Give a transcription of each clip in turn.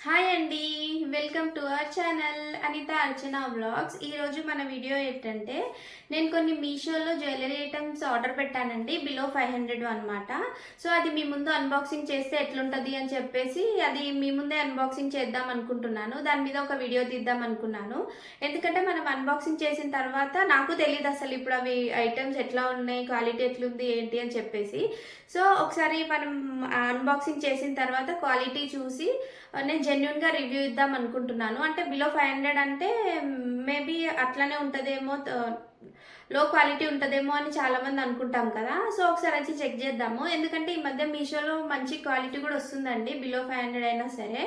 Hi అండి, welcome to our channel Anitha Archana vlogs. ఈరోజు మన వీడియో ఏంటంటే నేను కొన్ని మీషోలో జ్యువెలరీ ఐటమ్స్ ఆర్డర్ పెట్టానండి. బిలో 500 అనమాట. సో అది మీ ముందు అన్బాక్సింగ్ చేస్తే ఎట్లుంటుంది అని చెప్పేసి అది మీ ముందే అన్బాక్సింగ్ చేద్దాం అనుకుంటున్నాను. దాని మీద ఒక వీడియో తీద్దాం అనుకున్నాను. ఎందుకంటే మనం అన్బాక్సింగ్ చేసిన తర్వాత నాకు తెలియదు అసలు ఇప్పుడు అవి ఐటమ్స్ ఎట్లా ఉన్నాయి, క్వాలిటీ ఎట్లుంది ఏంటి అని చెప్పేసి. సో ఒకసారి మనం అన్బాక్సింగ్ చేసిన తర్వాత క్వాలిటీ చూసి నేను జెన్యున్గా రివ్యూ ఇద్దాం అనుకుంటున్నాను. అంటే బిలో 500 అంటే మేబీ అట్లానే ఉంటుందేమో, లో క్వాలిటీ ఉంటుందేమో అని చాలామంది అనుకుంటాం కదా. సో ఒకసారి వచ్చి చెక్ చేద్దాము. ఎందుకంటే ఈ మధ్య మీషోలో మంచి క్వాలిటీ కూడా వస్తుందండి, బిలో 500 అయినా సరే.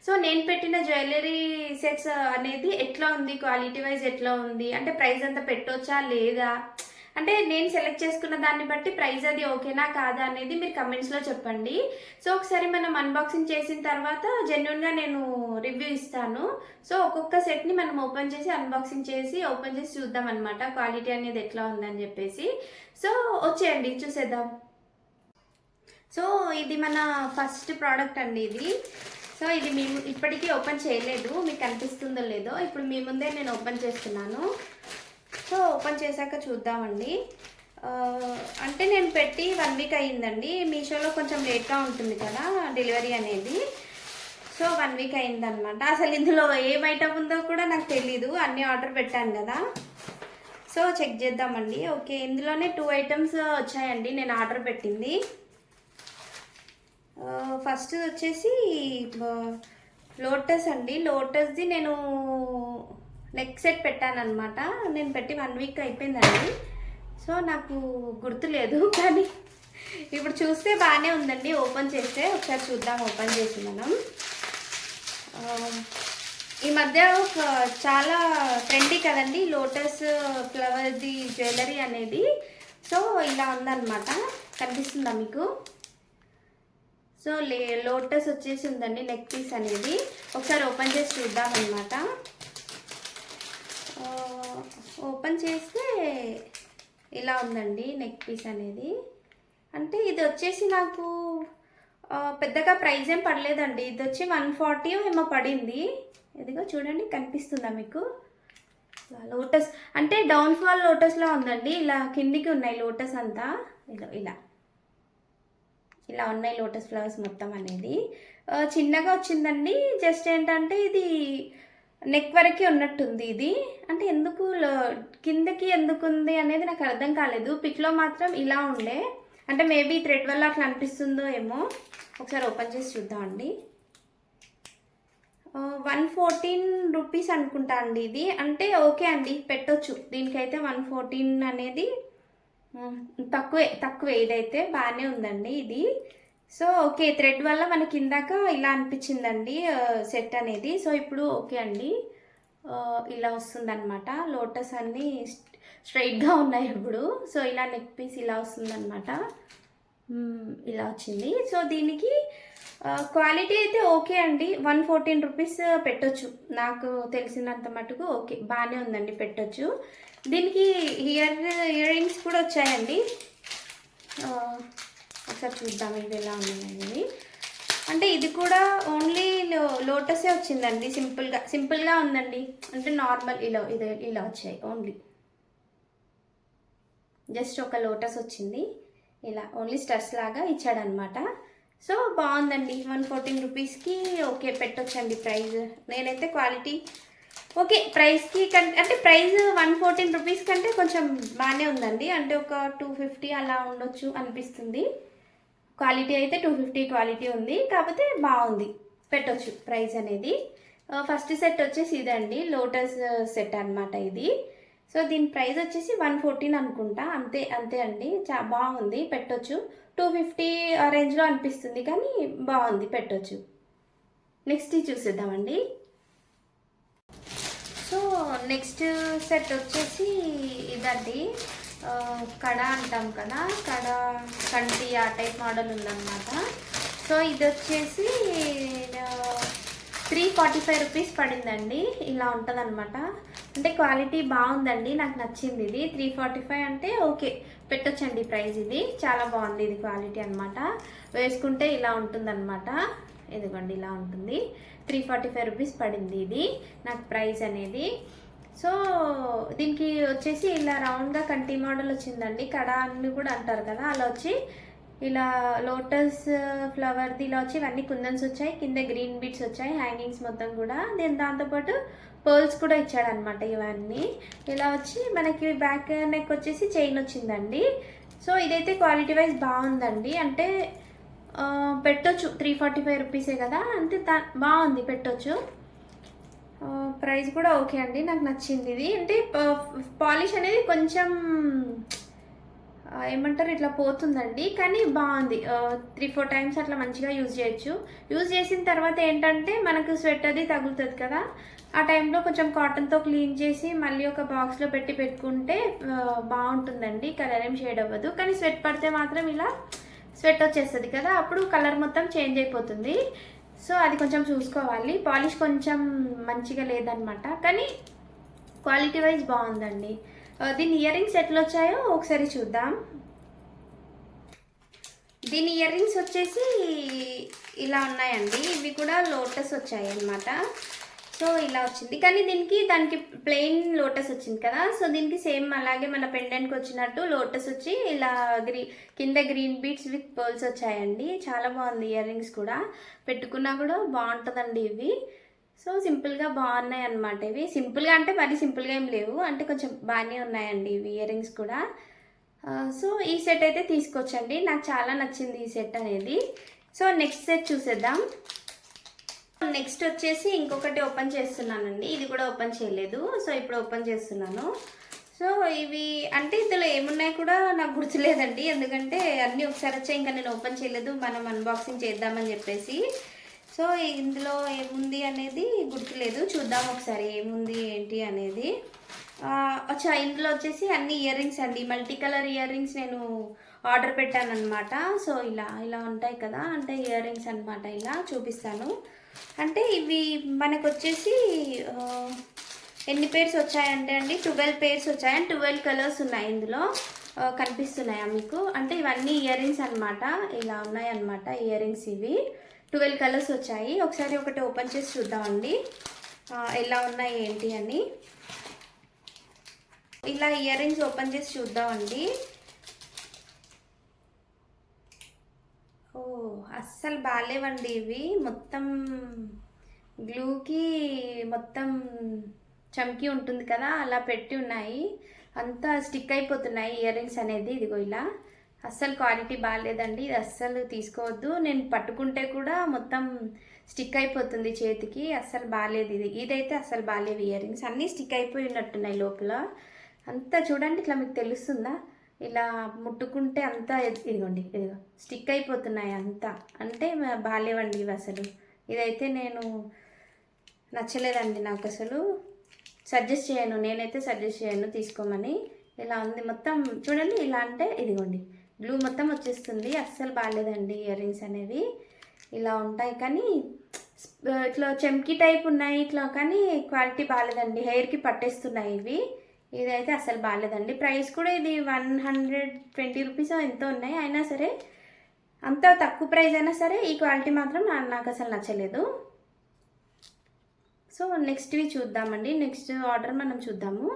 సో నేను పెట్టిన జ్యువెలరీ సెట్స్ అనేది ఎట్లా ఉంది, క్వాలిటీ వైజ్ ఎట్లా ఉంది, అంటే ప్రైస్ అంతా పెట్టవచ్చా లేదా, అంటే నేను సెలెక్ట్ చేసుకున్న దాన్ని బట్టి ప్రైస్ అది ఓకేనా కాదా అనేది మీరు కమెంట్స్లో చెప్పండి. సో ఒకసారి మనం అన్బాక్సింగ్ చేసిన తర్వాత జెన్యున్గా నేను రివ్యూ ఇస్తాను. సో ఒక్కొక్క సెట్ని మనం ఓపెన్ చేసి అన్బాక్సింగ్ చేసి ఓపెన్ చేసి చూద్దాం అనమాట, క్వాలిటీ అనేది ఎట్లా ఉందని చెప్పేసి. సో వచ్చేయండి చూసేద్దాం. సో ఇది మన ఫస్ట్ ప్రోడక్ట్ అండి ఇది. సో ఇది మేము ఇప్పటికీ ఓపెన్ చేయలేదు, మీకు కనిపిస్తుందో లేదో. ఇప్పుడు మీ ముందే నేను ఓపెన్ చేస్తున్నాను. సో ఓపెన్ చేశాక చూద్దామండి. అంటే నేను పెట్టి 1 వీక్ అయ్యిందండి. మీషోలో కొంచెం లేట్గా ఉంటుంది కదా డెలివరీ అనేది. సో 1 వీక్ అయిందనమాట. అసలు ఇందులో ఏం ఐటమ్ ఉందో కూడా నాకు తెలీదు, అన్నీ ఆర్డర్ పెట్టాను కదా. సో చెక్ చేద్దామండి. ఓకే, ఇందులోనే 2 ఐటమ్స్ వచ్చాయండి నేను ఆర్డర్ పెట్టింది. ఫస్ట్ వచ్చేసి లోటస్ అండి. లోటస్ది నేను నెక్ సెట్ పెట్టానమాట. నేను పెట్టి 1 వీక్ అయిపోయిందండి. సో నాకు గుర్తులేదు, కానీ ఇప్పుడు చూస్తే బాగానే ఉందండి. ఓపెన్ చేస్తే ఒకసారి చూద్దాం. ఓపెన్ చేసి మనం ఈ మధ్య చాలా ట్రెండీ కదండి లోటస్ ఫ్లవర్ది జ్యువెలరీ అనేది. సో ఇలా ఉందన్నమాట, కనిపిస్తుందా మీకు? సో లోటస్ వచ్చేసి ఉందండి నెక్ పీస్ అనేది. ఒకసారి ఓపెన్ చేసి చూద్దాం అనమాట. ఓపెన్ చేస్తే ఇలా ఉందండి నెక్ పీస్ అనేది. అంటే ఇది వచ్చేసి నాకు పెద్దగా ప్రైస్ ఏం పడలేదండి. ఇది వచ్చి 140 ఏమో పడింది. ఇదిగో చూడండి, కనిపిస్తుందా మీకు? లోటస్ అంటే డౌన్ఫాల్ లోటస్లా ఉందండి. ఇలా కిందికి ఉన్నాయి లోటస్ అంతా. ఇలా ఇలా ఉన్నాయి లోటస్ ఫ్లవర్స్ మొత్తం అనేది. చిన్నగా వచ్చిందండి. జస్ట్ ఏంటంటే ఇది నెక్ వరకే ఉన్నట్టుంది ఇది. అంటే ఎందుకు కిందకి ఎందుకు ఉంది అనేది నాకు అర్థం కాలేదు. పిక్లో మాత్రం ఇలా ఉండే, అంటే మేబీ థ్రెడ్ వల్ల అట్లా అనిపిస్తుందో ఏమో. ఒకసారి ఓపెన్ చేసి చూద్దామండి. 114 రూపీస్ అనుకుంటా అండి ఇది. అంటే ఓకే అండి, పెట్టొచ్చు. దీనికైతే 114 అనేది తక్కువే. ఇదైతే బాగానే ఉందండి ఇది. సో ఓకే, థ్రెడ్ వల్ల మనకి ఇందాక ఇలా అనిపించిందండి సెట్ అనేది. సో ఇప్పుడు ఓకే అండి, ఇలా వస్తుందన్నమాట. లోటస్ అన్నీ స్ట్రైట్గా ఉన్నాయి ఇప్పుడు. సో ఇలా నెక్ పీస్ ఇలా వస్తుందన్నమాట. ఇలా వచ్చింది. సో దీనికి క్వాలిటీ అయితే ఓకే అండి. 114 రూపీస్ పెట్టొచ్చు, నాకు తెలిసినంత మటుకు ఓకే, బాగానే ఉందండి, పెట్టొచ్చు. దీనికి ఇయర్ రింగ్స్ కూడా వచ్చాయండి. ఒకసారి చూద్దాం ఇవి ఎలా ఉన్నాయని. అంటే ఇది కూడా ఓన్లీ లోటసే వచ్చిందండి. సింపుల్గా ఉందండి. అంటే నార్మల్ ఇలా వచ్చాయి. ఓన్లీ జస్ట్ ఒక లోటస్ వచ్చింది. ఇలా ఓన్లీ స్టర్స్ లాగా ఇచ్చాడనమాట. సో బాగుందండి. 114 రూపీస్కి ఓకే, పెట్టొచ్చండి ప్రైస్. నేనైతే క్వాలిటీ ఓకే ప్రైస్కి అంటే ప్రైస్ 114 రూపీస్ కంటే కొంచెం బాగానే ఉందండి. అంటే ఒక 250 అలా ఉండొచ్చు అనిపిస్తుంది. క్వాలిటీ అయితే 250 క్వాలిటీ ఉంది, కాకపోతే బాగుంది, పెట్టొచ్చు ప్రైస్ అనేది. ఫస్ట్ సెట్ వచ్చేసి ఇదండి, లోటస్ సెట్ అనమాట ఇది. సో దీని ప్రైస్ వచ్చేసి 114 అనుకుంటా, అంతే అండి. బాగుంది, పెట్టొచ్చు. 250 ఆ రేంజ్లో అనిపిస్తుంది, కానీ బాగుంది, పెట్టొచ్చు. నెక్స్ట్ చూసేద్దామండి. సో నెక్స్ట్ సెట్ వచ్చేసి ఇదండి, కడ అంటాం కదా, కంటి ఆ టైప్ మోడల్ ఉందన్నమాట. సో ఇది వచ్చేసి 345 రూపీస్ పడిందండి. ఇలా ఉంటుంది అనమాట. అంటే క్వాలిటీ బాగుందండి, నాకు నచ్చింది ఇది. 345 అంటే ఓకే, పెట్టొచ్చండి ప్రైస్. ఇది చాలా బాగుంది, ఇది క్వాలిటీ అనమాట. వేసుకుంటే ఇలా ఉంటుందన్నమాట. ఇదిగోండి ఇలా ఉంటుంది. 345 రూపీస్ పడింది ఇది నాకు ప్రైస్ అనేది. సో దీనికి వచ్చేసి ఇలా రౌండ్గా కంటి మోడల్ వచ్చిందండి. కడ అని కూడా అంటారు కదా, అలా వచ్చి ఇలా లోటస్ ఫ్లవర్ది ఇలా వచ్చి ఇవన్నీ కుందన్స్ వచ్చాయి, కింద గ్రీన్ బీడ్స్ వచ్చాయి, హ్యాంగింగ్స్ మొత్తం కూడా. నేను దాంతోపాటు పర్ల్స్ కూడా ఇచ్చాడనమాట. ఇవన్నీ ఇలా వచ్చి మనకి బ్యాక్ నెక్ వచ్చేసి చైన్ వచ్చిందండి. సో ఇదైతే క్వాలిటీ వైజ్ బాగుందండి. అంటే పెట్టొచ్చు, 345 రూపీసే కదా, అంటే బాగుంది, పెట్టొచ్చు. ప్రైస్ కూడా ఓకే అండి, నాకు నచ్చింది ఇది. అంటే పాలిష్ అనేది కొంచెం ఏమంటారు ఇట్లా పోతుందండి, కానీ బాగుంది. 3-4 టైమ్స్ అట్లా మంచిగా యూజ్ చేయొచ్చు. యూజ్ చేసిన తర్వాత ఏంటంటే మనకు స్వెట్ అది తగులుతుంది కదా, ఆ టైంలో కొంచెం కాటన్తో క్లీన్ చేసి మళ్ళీ ఒక బాక్స్లో పెట్టుకుంటే బాగుంటుందండి. కలర్ ఏం షేడ్ అవ్వదు, కానీ స్వెట్ పడితే మాత్రం ఇలా స్వెట్ వచ్చేస్తుంది కదా, అప్పుడు కలర్ మొత్తం చేంజ్ అయిపోతుంది. సో అది కొంచెం చూసుకోవాలి. పాలిష్ కొంచెం మంచిగా లేదనమాట, కానీ క్వాలిటీ వైజ్ బాగుందండి. దీని ఇయర్ రింగ్స్ ఎట్లా వచ్చాయో ఒకసారి చూద్దాం. దీని ఇయర్ రింగ్స్ వచ్చేసి ఇలా ఉన్నాయండి. ఇవి కూడా లోటస్ వచ్చాయి అన్నమాట. సో ఇలా వచ్చింది, కానీ దానికి ప్లెయిన్ లోటస్ వచ్చింది కదా. సో దీనికి సేమ్ అలాగే మన పెండెంట్కి వచ్చినట్టు లోటస్ వచ్చి ఇలా కింద గ్రీన్ బీడ్స్ విత్ పర్ల్స్ వచ్చాయండి. చాలా బాగుంది. ఇయర్ రింగ్స్ కూడా పెట్టుకున్నా కూడా బాగుంటుందండి ఇవి. సో సింపుల్గా బాగున్నాయి అన్నమాట. ఇవి సింపుల్గా అంటే మరీ సింపుల్గా ఏం లేవు, అంటే కొంచెం బాగానే ఉన్నాయండి ఇవి ఇయర్ రింగ్స్ కూడా. సో ఈ సెట్ అయితే తీసుకోవచ్చండి, నాకు చాలా నచ్చింది ఈ సెట్ అనేది. సో నెక్స్ట్ సెట్ చూసేద్దాం. నెక్స్ట్ వచ్చేసి ఇంకొకటి ఓపెన్ చేస్తున్నానండి. ఇది కూడా ఓపెన్ చేయలేదు, సో ఇప్పుడు ఓపెన్ చేస్తున్నాను. సో ఇవి అంటే ఇందులో ఏమున్నాయి కూడా నాకు గుర్తులేదండి, ఎందుకంటే అన్నీ ఒకసారి వచ్చాయి, ఇంకా నేను ఓపెన్ చేయలేదు, మనం అన్బాక్సింగ్ చేద్దామని చెప్పేసి. సో ఇందులో ఏముంది అనేది గుర్తులేదు, చూద్దాం ఒకసారి ఏముంది ఏంటి అనేది. ఇందులో వచ్చేసి అన్ని ఇయర్ రింగ్స్ అండి, మల్టీ కలర్ ఇయర్ రింగ్స్ నేను ఆర్డర్ పెట్టాను అనమాట. సో ఇలా ఉంటాయి కదా, అంటే ఇయర్ రింగ్స్ అనమాట. ఇలా చూపిస్తాను. అంటే ఇవి మనకు వచ్చేసి ఎన్ని పేర్స్ వచ్చాయంటే అండి 12 పేర్స్ వచ్చాయి, 12 కలర్స్ ఉన్నాయి ఇందులో. కనిపిస్తున్నాయా మీకు? అంటే ఇవన్నీ ఇయర్ రింగ్స్ అనమాట. ఇలా ఉన్నాయి అనమాట ఇయర్ రింగ్స్. ఇవి 12 కలర్స్ వచ్చాయి. ఒకసారి ఒకటి ఓపెన్ చేసి చూద్దామండి ఎలా ఉన్నాయి ఏంటి అని. ఇలా ఇయర్ రింగ్స్ ఓపెన్ చేసి చూద్దామండి. అస్సలు బాగాలేవండి ఇవి. మొత్తం గ్లూకి మొత్తం చమ్కి ఉంటుంది కదా, అలా పెట్టి ఉన్నాయి. అంతా స్టిక్ అయిపోతున్నాయి ఇయర్ రింగ్స్ అనేది. ఇదిగో ఇలా అస్సలు క్వాలిటీ బాగాలేదండి, ఇది అస్సలు తీసుకోవద్దు. నేను పట్టుకుంటే కూడా మొత్తం స్టిక్ అయిపోతుంది చేతికి, అస్సలు బాగాలేదు ఇది. ఇదైతే అస్సలు బాగాలేవు ఇయర్ రింగ్స్, అన్నీ స్టిక్ అయిపోయి ఉన్నట్టున్నాయి లోపల. అంతా చూడండి, ఇట్లా మీకు తెలుస్తుందా? ఇలా ముట్టుకుంటే అంతా ఇదిగోండి, ఇదిగో స్టిక్ అయిపోతున్నాయి అంతా. అంటే బాగాలేవండి ఇవి అసలు. ఇదైతే నేను నచ్చలేదండి, నాకు అసలు సజెస్ట్ చేయను, నేనైతే సజెస్ట్ చేయను తీసుకోమని. ఇలా ఉంది మొత్తం చూడండి. ఇలా అంటే ఇదిగోండి గ్లూ మొత్తం వచ్చేస్తుంది, అస్సలు బాగాలేదండి ఇయర్ రింగ్స్ అనేవి. ఇలా ఉంటాయి, కానీ ఇట్లా చెమ్కి టైప్ ఉన్నాయి ఇట్లా, కానీ క్వాలిటీ బాగాలేదండి, హెయిర్కి పట్టేస్తున్నాయి ఇవి. ఇదైతే అస్సలు బాగాలేదండి. ప్రైస్ కూడా ఇది 120 రూపీస్ ఎంతో ఉన్నాయి, అయినా సరే అంత తక్కువ ప్రైస్ అయినా సరే ఈ క్వాలిటీ మాత్రం నాకు అసలు నచ్చలేదు. సో నెక్స్ట్వి చూద్దామండి. నెక్స్ట్ ఆర్డర్ మనం చూద్దాము.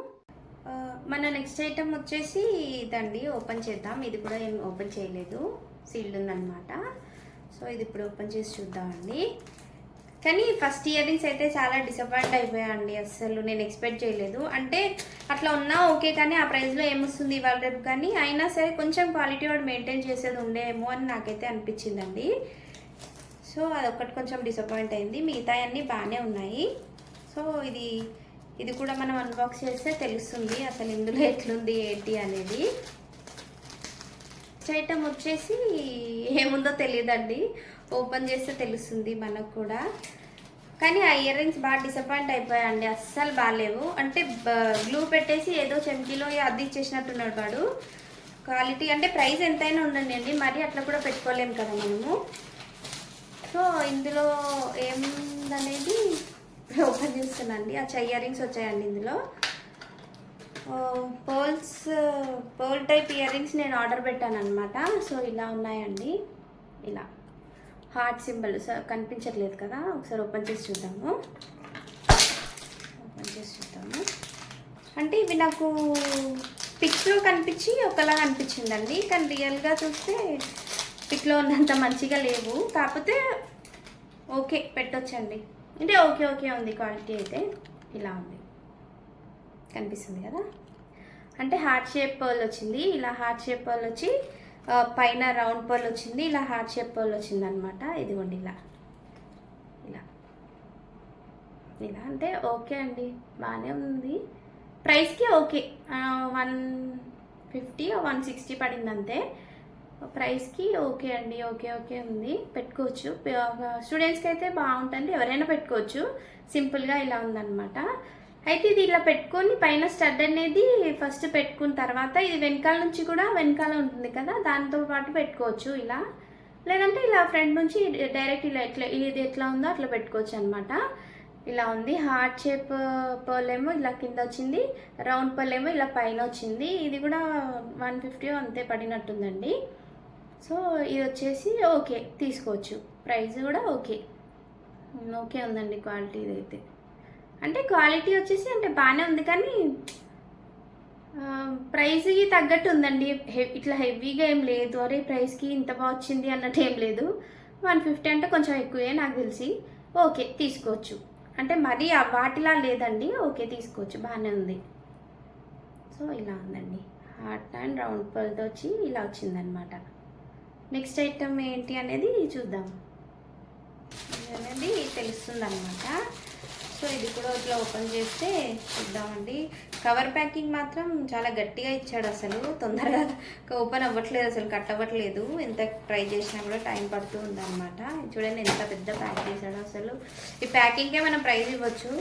మన నెక్స్ట్ ఐటమ్ వచ్చేసి ఇదండి, ఓపెన్ చేద్దాం. ఇది కూడా ఏం ఓపెన్ చేయలేదు, సీల్డ్ ఉందన్నమాట. సో ఇది ఇప్పుడు ఓపెన్ చేసి చూద్దామండి. కానీ ఫస్ట్ ఇయర్ రింగ్స్ అయితే చాలా డిసప్పాయింట్ అయిపోయాయండి, అస్సలు నేను ఎక్స్పెక్ట్ చేయలేదు. అంటే అట్లా ఉన్నా ఓకే, కానీ ఆ ప్రైస్లో ఏమొస్తుంది ఇవాళ రేపు, కానీ అయినా సరే కొంచెం క్వాలిటీ వాడు మెయింటైన్ చేసేది ఉండేమో అని నాకైతే అనిపించిందండి. సో అదొక్కటి కొంచెం డిసప్పాయింట్ అయింది, మిగతా అన్నీ బాగానే ఉన్నాయి. సో ఇది కూడా మనం అన్బాక్స్ చేస్తే తెలుస్తుంది అసలు ఇందులో ఎట్లుంది ఏంటి అనేది. నెక్స్ట్ ఐటమ్ వచ్చేసి ఏముందో తెలియదండి, ఓపెన్ చేస్తే తెలుస్తుంది మనకు కూడా. కానీ ఆ ఇయర్ రింగ్స్ బాగా డిసప్పాయింట్ అయిపోయాయండి, అస్సలు బాగాలేవు. అంటే గ్లూ పెట్టేసి ఏదో చెంకీలో అది ఇచ్చేసినట్టున్నాడు వాడు. క్వాలిటీ అంటే ప్రైస్ ఎంతైనా ఉండండి, మరి అట్లా కూడా పెట్టుకోలేము కదా మనము. సో ఇందులో ఏముందనేది ఓపెన్ చేస్తున్నానండి. ఆ ఇయర్ రింగ్స్ వచ్చాయండి ఇందులో. పర్ల్ టైప్ ఇయర్ రింగ్స్ నేను ఆర్డర్ పెట్టాను అనమాట. సో ఇలా ఉన్నాయండి, ఇలా హార్ట్ సింబల్ కనిపించట్లేదు కదా, ఒకసారి ఓపెన్ చేసి చూద్దాము. అంటే ఇవి నాకు పిక్లో కనిపించి ఒకలా అనిపించిందండి, కానీ రియల్గా చూస్తే పిక్లో ఉన్నంత మంచిగా లేవు. కాకపోతే ఓకే పెట్టొచ్చండి, అంటే ఓకే ఓకే ఉంది క్వాలిటీ అయితే. ఇలా ఉంది, కనిపిస్తుంది కదా. అంటే హార్ట్ షేప్ పర్ల్ వచ్చింది, ఇలా హార్ట్ షేప్ పర్ల్ వచ్చి పైన రౌండ్ పర్ల్ వచ్చింది, ఇలా హార్ట్ షేప్ పర్ల్ వచ్చింది అనమాట. ఇదిగోండి ఇలా ఇలా ఇలా అంటే ఓకే అండి, బాగానే ఉంది. ప్రైస్కి ఓకే, 150 160 పడింది అంతే. ప్రైస్కి ఓకే అండి, ఓకే ఓకే ఉంది, పెట్టుకోవచ్చు. స్టూడెంట్స్కి అయితే బాగుంటుంది, ఎవరైనా పెట్టుకోవచ్చు. సింపుల్గా ఇలా ఉందన్నమాట. అయితే ఇది ఇలా పెట్టుకొని పైన స్టడ్ అనేది ఫస్ట్ పెట్టుకున్న తర్వాత ఇది వెనకాల నుంచి కూడా వెనకాల ఉంటుంది కదా, దాంతో పాటు పెట్టుకోవచ్చు ఇలా. లేదంటే ఇలా ఫ్రంట్ నుంచి డైరెక్ట్ ఇలా ఎట్లా ఇది ఎట్లా ఉందో అట్లా పెట్టుకోవచ్చు అనమాట. ఇలా ఉంది. హార్ట్ షేప్ పర్ల్ ఏమో ఇలా కింద వచ్చింది, రౌండ్ పర్ల్ ఏమో ఇలా పైన వచ్చింది. ఇది కూడా 150 అంతే పడినట్టుందండి. సో ఇది వచ్చేసి ఓకే, తీసుకోవచ్చు. ప్రైస్ కూడా ఓకే ఓకే ఉందండి క్వాలిటీ. ఇదైతే అంటే క్వాలిటీ వచ్చేసి అంటే బాగానే ఉంది, కానీ ప్రైస్కి తగ్గట్టు ఉందండి. ఇట్లా హెవీగా ఏం లేదు, అరే ప్రైస్కి ఇంత బాగా వచ్చింది అన్నట్టు ఏం లేదు. 150 అంటే కొంచెం ఎక్కువే నాకు తెలిసి. ఓకే తీసుకోవచ్చు, అంటే మరీ వాటిలా లేదండి, ఓకే తీసుకోవచ్చు, బాగానే ఉంది. సో ఇలా ఉందండి, హార్ట్ అండ్ రౌండ్ పర్ల్తో వచ్చి ఇలా వచ్చిందనమాట. నెక్స్ట్ ఐటమ్ ఏంటి అనేది చూద్దాం, అనేది తెలుస్తుంది అనమాట. సో ఇది కూడా ఇట్లా ఓపెన్ చేస్తే చూద్దామండి. కవర్ ప్యాకింగ్ మాత్రం చాలా గట్టిగా ఇచ్చాడు, అసలు తొందరగా ఓపెన్ అవ్వట్లేదు, అసలు కట్ అవ్వట్లేదు. ఎంత ట్రై చేసినా కూడా టైం పడుతూ ఉందన్నమాట. చూడండి ఎంత పెద్ద ప్యాక్ చేశాడు అసలు. ఈ ప్యాకింగ్కే మనం ప్రైజ్ ఇవ్వచ్చు.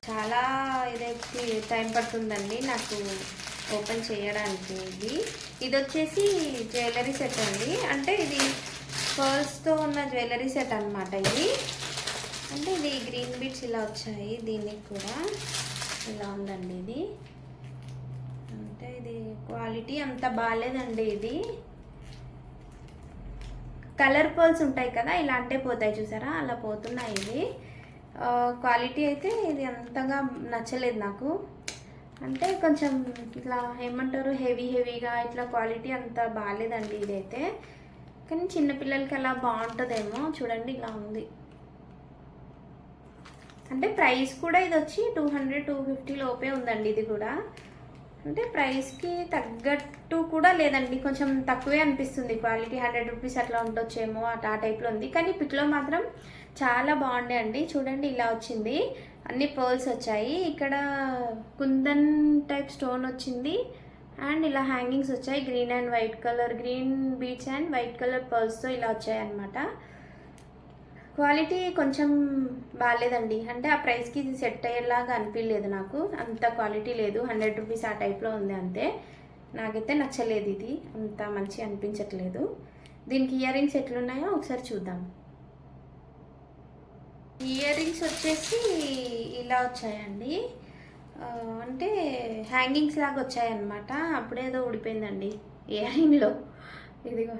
చాలా ఇదైతే టైం పడుతుందండి నాకు ఓపెన్ చేయడానికి. ఇది వచ్చేసి జ్యువెలరీ సెట్ అండి, అంటే ఇది పర్ల్స్తో ఉన్న జ్యువెలరీ సెట్ అనమాట. ఇది అంటే ఇది గ్రీన్ బీడ్స్ ఇలా వచ్చాయి, దీనికి కూడా ఇలా ఉందండి. ఇది అంటే ఇది క్వాలిటీ అంత బాగాలేదండి. ఇది కలర్ పర్ల్స్ ఉంటాయి కదా, ఇలా అంటే పోతాయి చూసారా, అలా పోతున్నాయి. ఇది క్వాలిటీ అయితే ఇది అంతగా నచ్చలేదు నాకు. అంటే కొంచెం ఇట్లా ఏమంటారు హెవీగా ఇట్లా క్వాలిటీ అంత బాగాలేదండి ఇదైతే. కానీ చిన్నపిల్లలకి అలా బాగుంటుందేమో. చూడండి ఇలా ఉంది. అంటే ప్రైస్ కూడా ఇది వచ్చి 200-250 లోపే ఉందండి. ఇది కూడా అంటే ప్రైస్కి తగ్గట్టు కూడా లేదండి, కొంచెం తక్కువే అనిపిస్తుంది. క్వాలిటీ 100 రూపీస్ అట్లా ఉండొచ్చేమో, ఆ టైప్లో ఉంది. కానీ పిక్లో మాత్రం చాలా బాగుండే అండి. చూడండి ఇలా వచ్చింది, అన్ని పర్ల్స్ వచ్చాయి. ఇక్కడ కుందన్ టైప్ స్టోన్ వచ్చింది, అండ్ ఇలా హ్యాంగింగ్స్ వచ్చాయి. Green and white colour, green beads and white colour పర్ల్స్తో ఇలా వచ్చాయి అన్నమాట. క్వాలిటీ కొంచెం బాగాలేదండి, అంటే ఆ ప్రైస్కి ఇది సెట్ అయ్యేలాగా అనిపించలేదు నాకు. అంత క్వాలిటీ లేదు, 100 రూపీస్ ఆ టైప్లో ఉంది అంతే. నాకైతే నచ్చలేదు, ఇది అంత మంచి అనిపించట్లేదు. దీనికి ఇయర్ రింగ్స్ ఎట్లున్నాయో ఒకసారి చూద్దాం. ఇయర్ రింగ్స్ వచ్చేసి ఇలా వచ్చాయండి, అంటే హ్యాంగింగ్స్ లాగా వచ్చాయన్నమాట. అప్పుడేదో ఊడిపోయిందండి ఇయర్ రింగ్లో, ఇదిగో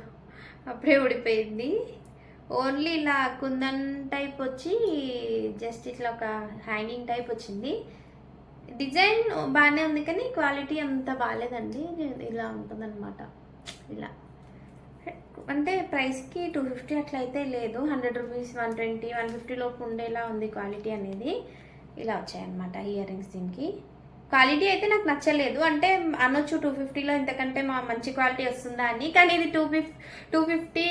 అప్పుడే ఊడిపోయింది. ఓన్లీ ఇలా కుందన్ టైప్ వచ్చి జస్ట్ ఇట్లా ఒక హ్యాంగింగ్ టైప్ వచ్చింది. డిజైన్ బాగానే ఉంది, కానీ క్వాలిటీ అంత బాగాలేదండి. ఇలా ఉంటుందన్నమాట. ఇలా అంటే ప్రైస్కి 250 అట్లయితే లేదు, 100 రూపీస్ 120-150 లోపు ఉండేలా ఉంది క్వాలిటీ అనేది. ఇలా వచ్చాయన్నమాట ఇయర్ రింగ్స్. దీనికి క్వాలిటీ అయితే నాకు నచ్చలేదు, అంటే అనొచ్చు 250లో ఇంతకంటే మంచి క్వాలిటీ వస్తుందా అని. కానీ ఇది 250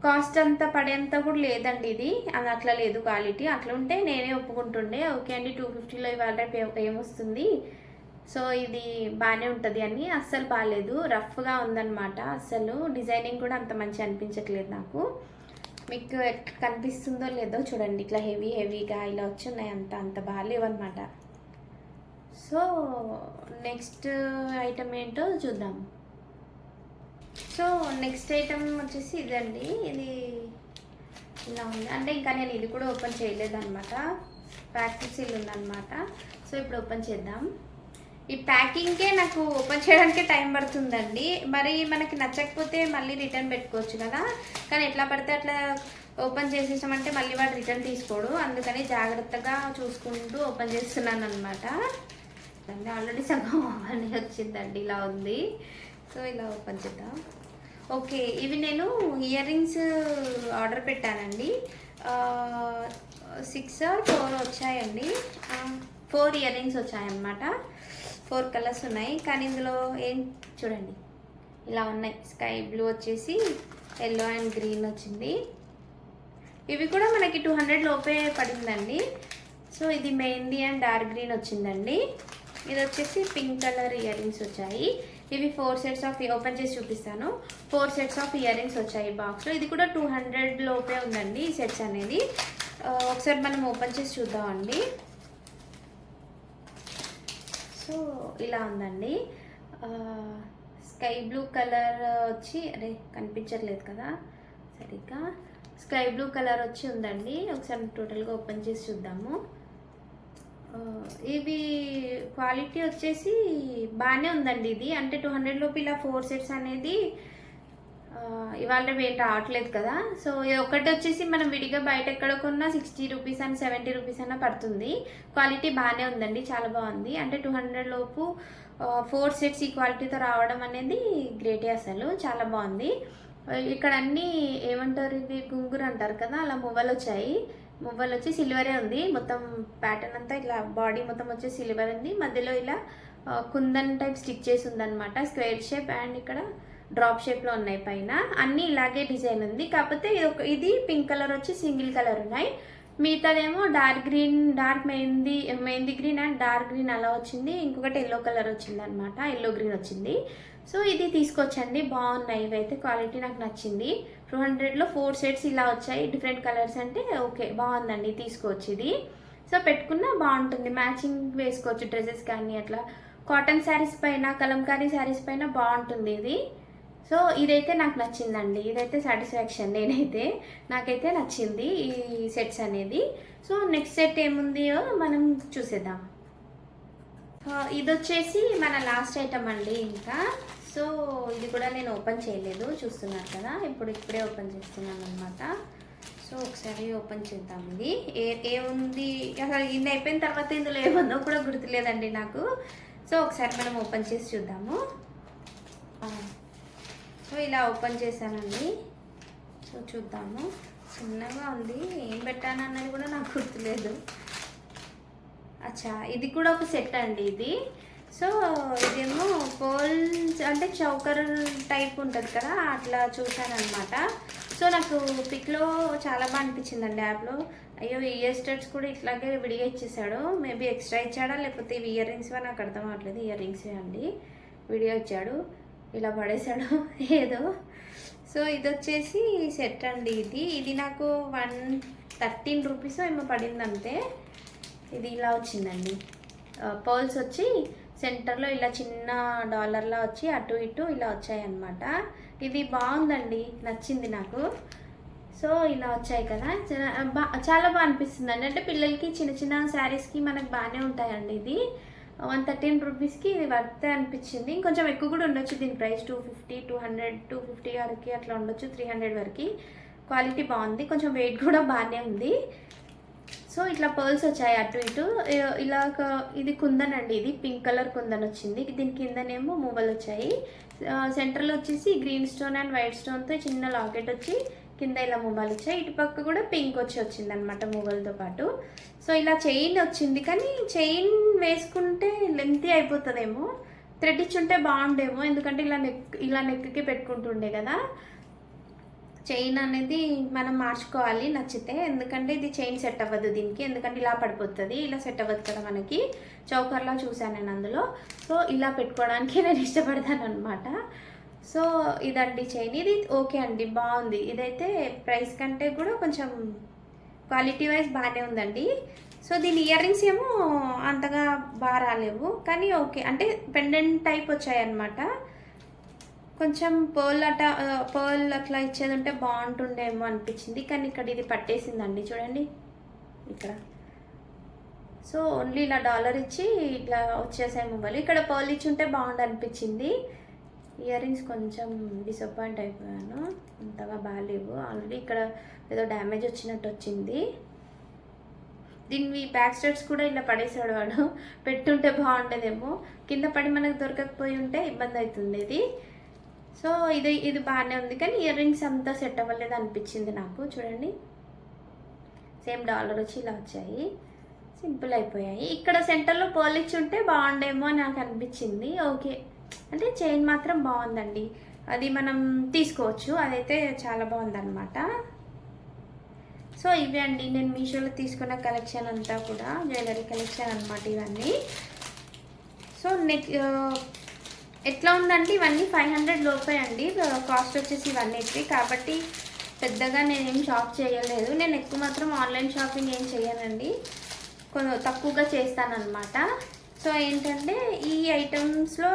కాస్ట్ అంతా పడేంత కూడా లేదండి. ఇది అది అట్లా లేదు క్వాలిటీ. అట్లా ఉంటే నేనే ఒప్పుకుంటుండే, ఓకే అండి 250లో ఇవాళ రేపు ఏమొస్తుంది, సో ఇది బాగానే ఉంటుంది అని. అస్సలు బాగాలేదు, రఫ్గా ఉందన్నమాట. అస్సలు డిజైనింగ్ కూడా అంత మంచి అనిపించట్లేదు నాకు. మీకు కనిపిస్తుందో లేదో చూడండి, ఇట్లా హెవీగా ఇలా వచ్చి ఉన్నాయి, అంత బాగాలేవు అనమాట. సో నెక్స్ట్ ఐటమ్ ఏంటో చూద్దాం. సో నెక్స్ట్ ఐటమ్ వచ్చేసి ఇదండి. ఇది ఇలా ఉంది, అంటే ఇంకా నేను ఇది కూడా ఓపెన్ చేయలేదు అనమాట, ప్యాకెట్ సీల్ ఉందన్నమాట. సో ఇప్పుడు ఓపెన్ చేద్దాం. ఈ ప్యాకింగ్కే నాకు ఓపెన్ చేయడానికే టైం పడుతుందండి. మరి మనకి నచ్చకపోతే మళ్ళీ రిటర్న్ పెట్టుకోవచ్చు కదా, కానీ ఎట్లా పడితే అట్లా ఓపెన్ చేసేసామంటే మళ్ళీ వాడు రిటర్న్ తీసుకోడు. అందుకని జాగ్రత్తగా చూసుకుంటూ ఓపెన్ చేస్తున్నాను అనమాట. ఆల్రెడీ సగం అవన్నీ వచ్చిందండి, ఇలా ఉంది. సో ఇలా ఓపెన్ చేద్దాం. ఓకే, ఇవి నేను ఇయర్ రింగ్స్ ఆర్డర్ పెట్టానండి. 6 or 4 వచ్చాయండి. 4 ఇయర్ రింగ్స్ వచ్చాయన్నమాట. 4 కలర్స్ ఉన్నాయి, కానీ ఇందులో ఏం చూడండి ఇలా ఉన్నాయి. స్కై బ్లూ వచ్చేసి ఎల్లో అండ్ గ్రీన్ వచ్చింది. ఇవి కూడా మనకి 200 లోపే పడిందండి. సో ఇది మెహందీ అండ్ డార్క్ గ్రీన్ వచ్చిందండి. ఇది వచ్చేసి పింక్ కలర్ ఇయర్ రింగ్స్ వచ్చాయి. ఇవి 4 సెట్స్ ఆఫ్, ఓపెన్ చేసి చూపిస్తాను. 4 సెట్స్ ఆఫ్ ఇయర్ రింగ్స్ వచ్చాయి బాక్స్లో. ఇది కూడా 200 లోపే ఉందండి ఈ సెట్స్ అనేది. ఒకసారి మనం ఓపెన్ చేసి చూద్దామండి. సో ఇలా ఉందండి. స్కై బ్లూ కలర్ వచ్చి, అరే కనిపించట్లేదు కదా సరిగ్గా, స్కై బ్లూ కలర్ వచ్చి ఉందండి. ఒకసారి టోటల్గా ఓపెన్ చేసి చూద్దాము. ఇవి క్వాలిటీ వచ్చేసి బాగానే ఉందండి. ఇది అంటే 200 లోపు ఇలా 4 సెట్స్ అనేది ఇవాళ వెయిట్ రావట్లేదు కదా. సో ఒకటి వచ్చేసి మనం విడిగా బయట ఎక్కడ కొన్నా 60 రూపీస్ అండ్ 70 రూపీస్ అన్న పడుతుంది. క్వాలిటీ బాగానే ఉందండి, చాలా బాగుంది. అంటే 200 లోపు 4 సెట్స్ ఈ క్వాలిటీతో రావడం అనేది గ్రేటే, అసలు చాలా బాగుంది. ఇక్కడ అన్నీ ఏమంటారు, ఇవి గుంగురు అంటారు కదా, అలా మువ్వలు వచ్చాయి. మువ్వలు వచ్చి సిల్వరే ఉంది. మొత్తం ప్యాటర్న్ అంతా ఇట్లా బాడీ మొత్తం వచ్చి సిల్వర్ ఉంది. మధ్యలో ఇలా కుందన్ టైప్ స్టిక్ చేసి ఉందన్నమాట, స్క్వేర్ షేప్. అండ్ ఇక్కడ డ్రాప్ షేప్లో ఉన్నాయి పైన. అన్నీ ఇలాగే డిజైన్ ఉంది. కాకపోతే ఇది పింక్ కలర్ వచ్చి సింగిల్ కలర్ ఉన్నాయి. మిగతాదేమో dark green, dark mehndi green and dark green అలా వచ్చింది. ఇంకొకటి ఎల్లో కలర్ వచ్చింది అనమాట, ఎల్లో గ్రీన్ వచ్చింది. సో ఇది తీసుకొచ్చండి, బాగున్నాయి. ఇవైతే క్వాలిటీ నాకు నచ్చింది. 200లో 4 సెట్స్ ఇలా వచ్చాయి, డిఫరెంట్ కలర్స్. అంటే ఓకే, బాగుందండి, తీసుకోవచ్చు ఇది. సో పెట్టుకున్నా బాగుంటుంది, మ్యాచింగ్ వేసుకోవచ్చు డ్రెస్సెస్ కానీ అట్లా. కాటన్ శారీస్ పైన, కలంకారీ శారీస్ పైన బాగుంటుంది ఇది. సో ఇదైతే నాకు నచ్చిందండి, ఇదైతే సాటిస్ఫాక్షన్. నాకైతే నచ్చింది ఈ సెట్స్ అనేది. సో నెక్స్ట్ సెట్ ఏముందో మనం చూసేద్దాం. ఇది వచ్చేసి మన లాస్ట్ ఐటమ్ అండి ఇంకా. సో ఇది కూడా నేను ఓపెన్ చేయలేదు, చూస్తున్నారు కదా, ఇప్పుడే ఓపెన్ చేస్తున్నాను అనమాట. సో ఒకసారి ఓపెన్ చేద్దాం. ఇది ఏముంది అసలు, ఇది అయిపోయిన తర్వాత ఇందులో ఏముందో కూడా గుర్తులేదండి నాకు. సో ఒకసారి మనం ఓపెన్ చేసి చూద్దాము. సో ఇలా ఓపెన్ చేశానండి. సో చూద్దాము. చిన్నగా ఉంది, ఏం పెట్టాను అన్నది కూడా నాకు గుర్తులేదు. అచ్చా, ఇది కూడా ఒక సెట్ అండి ఇది. సో ఇదేమో పోల్స్ అంటే చౌకర్ టైప్ ఉంటుంది కదా, అట్లా చూశానమాట. సో నాకు పిక్లో చాలా బాగా అనిపించిందండి యాప్లో. అయ్యో, ఇయర్ స్టడ్స్ కూడా ఇట్లాగే విడిగా ఇచ్చేసాడు. మేబీ ఎక్స్ట్రా ఇచ్చాడా లేకపోతే ఇవి ఇయర్ రింగ్స్ నాకు అర్థం అవ్వట్లేదు. ఇయర్ రింగ్సే అండి, విడిగా ఇచ్చాడు, ఇలా పడేసాడు ఏదో. సో ఇది వచ్చేసి సెట్ అండి. ఇది నాకు 113 రూపీస్ ఏమో పడింది అంతే. ఇది ఇలా వచ్చిందండి. పర్ల్స్ వచ్చి సెంటర్లో ఇలా చిన్న డాలర్లా వచ్చి అటు ఇటు ఇలా వచ్చాయన్నమాట. ఇది బాగుందండి, నచ్చింది నాకు. సో ఇలా వచ్చాయి కదా, చాలా బాగా అనిపిస్తుంది అండి. అంటే పిల్లలకి చిన్న చిన్న శారీస్కి మనకు బాగానే ఉంటాయండి. ఇది 113 రూపీస్కి ఇది వర్త్ అనిపించింది. కొంచెం ఎక్కువ కూడా ఉండొచ్చు దీని ప్రైస్, 250, 200, 250 వరకు అట్లా ఉండొచ్చు, 300 వరకు. క్వాలిటీ బాగుంది, కొంచెం వెయిట్ కూడా బాగానే ఉంది. సో ఇట్లా పర్ల్స్ వచ్చాయి అటు ఇటు. ఇలా ఇది కుందన్ అండి, ఇది పింక్ కలర్ కుందన్ వచ్చింది. దీని కిందనేమో మూవలు వచ్చాయి. సెంటర్లో వచ్చేసి గ్రీన్ స్టోన్ అండ్ వైట్ స్టోన్తో చిన్న లాకెట్ వచ్చి కింద ఇలా మూవలు వచ్చాయి. ఇటు పక్క కూడా పింక్ వచ్చింది అనమాట మూవలతో పాటు. సో ఇలా చైన్ వచ్చింది, కానీ చైన్ వేసుకుంటే లెంతీ అయిపోతుందేమో, థ్రెడ్ ఇచ్చుంటే బాగుండేమో. ఎందుకంటే ఇలా నెక్కి పెట్టుకుంటుండే కదా. చైన్ అనేది మనం మార్చుకోవాలి నచ్చితే, ఎందుకంటే ఇది చైన్ సెట్ అవ్వదు దీనికి, ఎందుకంటే ఇలా పడిపోతుంది. ఇలా సెట్ అవ్వదు కదా మనకి, చౌకర్లా చూసాను నేను అందులో. సో ఇలా పెట్టుకోవడానికి నేను ఇష్టపడతాను అనమాట. సో ఇదండి చైన్. ఇది ఓకే అండి, బాగుంది. ఇదైతే ప్రైస్ కంటే కూడా కొంచెం క్వాలిటీ వైజ్ బాగానే ఉందండి. సో దీని ఇయర్ రింగ్స్ ఏమో అంతగా బాగా రాలేవు, కానీ ఓకే. అంటే పెండెంట్ టైప్ వచ్చాయన్నమాట. కొంచెం పర్ల్ అట్లా ఇచ్చేది ఉంటే బాగుంటుండేమో అనిపించింది, కానీ ఇక్కడ ఇది పట్టేసిందండి చూడండి ఇక్కడ. సో ఓన్లీ ఇలా డాలర్ ఇచ్చి ఇట్లా వచ్చేసాయి మొబైల్. ఇక్కడ పర్ల్ ఇచ్చి ఉంటే బాగుండు అనిపించింది. ఇయర్ రింగ్స్ కొంచెం డిసప్పాయింట్ అయిపోయాను, అంతగా బాగాలేవు. ఆల్రెడీ ఇక్కడ ఏదో డ్యామేజ్ వచ్చినట్టు వచ్చింది. దీన్ని బ్యాక్ స్టెప్స్ కూడా ఇలా పడేసాడు వాడు. పెట్టుంటే బాగుండేదేమో, కింద పడి మనకు దొరకకపోయి ఉంటే ఇబ్బంది అవుతుండేది. సో ఇది బాగానే ఉంది, కానీ ఇయర్ రింగ్స్ అంతా సెట్ అవ్వలేదు అనిపించింది నాకు. చూడండి, సేమ్ డాలర్ వచ్చి ఇలా వచ్చాయి, సింపుల్ అయిపోయాయి. ఇక్కడ సెంటర్లో పర్ల్ ఇచ్చి ఉంటే బాగుండేమో అని నాకు అనిపించింది. ఓకే, అంటే చైన్ మాత్రం బాగుందండి, అది మనం తీసుకోవచ్చు, అదైతే చాలా బాగుందన్నమాట. సో ఇవి అండి నేను మీషోలో తీసుకున్న కలెక్షన్ అంతా కూడా, జ్యువెలరీ కలెక్షన్ అనమాట ఇవన్నీ. సో ఎట్లా ఉందండి, ఇవన్నీ 500 లోపే అండి కాస్ట్ వచ్చేసి 180. కాబట్టి పెద్దగా నేనేం షాప్ చేయలేదు. నేను ఎక్కువ మాత్రం ఆన్లైన్ షాపింగ్ ఏం చేయనండి, కొంచెం తక్కువగా చేస్తానన్నమాట. సో ఏంటంటే ఈ ఐటమ్స్లో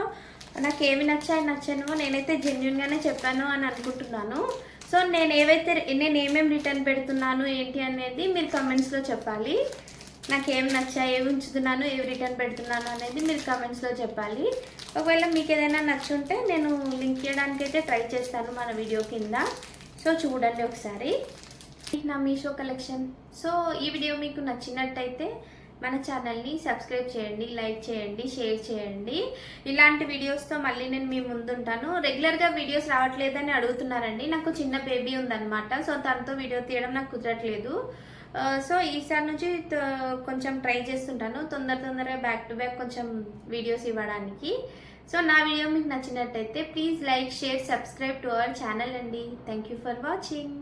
నాకు ఏమి నచ్చనివో నేనైతే జెన్యున్గానే చెప్పాను అని అనుకుంటున్నాను. సో నేను ఏమేమి రిటర్న్ పెడుతున్నాను ఏంటి అనేది మీరు కమెంట్స్లో చెప్పాలి. నాకు ఏమి నచ్చాయి, ఏవి ఉంచుతున్నాను, ఏవి రిటర్న్ పెడుతున్నాను అనేది మీరు కమెంట్స్లో చెప్పాలి. ఒకవేళ మీకు ఏదైనా నచ్చుంటే నేను లింక్ చేయడానికి అయితే ట్రై చేస్తాను మన వీడియో కింద. సో చూడండి ఒకసారి నా మీషో కలెక్షన్. సో ఈ వీడియో మీకు నచ్చినట్టయితే మన ఛానల్ని సబ్స్క్రైబ్ చేయండి, లైక్ చేయండి, షేర్ చేయండి. ఇలాంటి వీడియోస్తో మళ్ళీ నేను మీ ముందుంటాను. రెగ్యులర్గా వీడియోస్ రావట్లేదని అడుగుతున్నారండి. నాకు చిన్న బేబీ ఉందన్నమాట, సో తనతో వీడియో తీయడం నాకు కుదరట్లేదు. సో ఈసారి నుంచి కొంచెం ట్రై చేస్తుంటాను, తొందరగా బ్యాక్ టు బ్యాక్ కొంచెం వీడియోస్ ఇవ్వడానికి. సో నా వీడియో మీకు నచ్చినట్టయితే please like, share, subscribe to our channel అండి. Thank you for watching.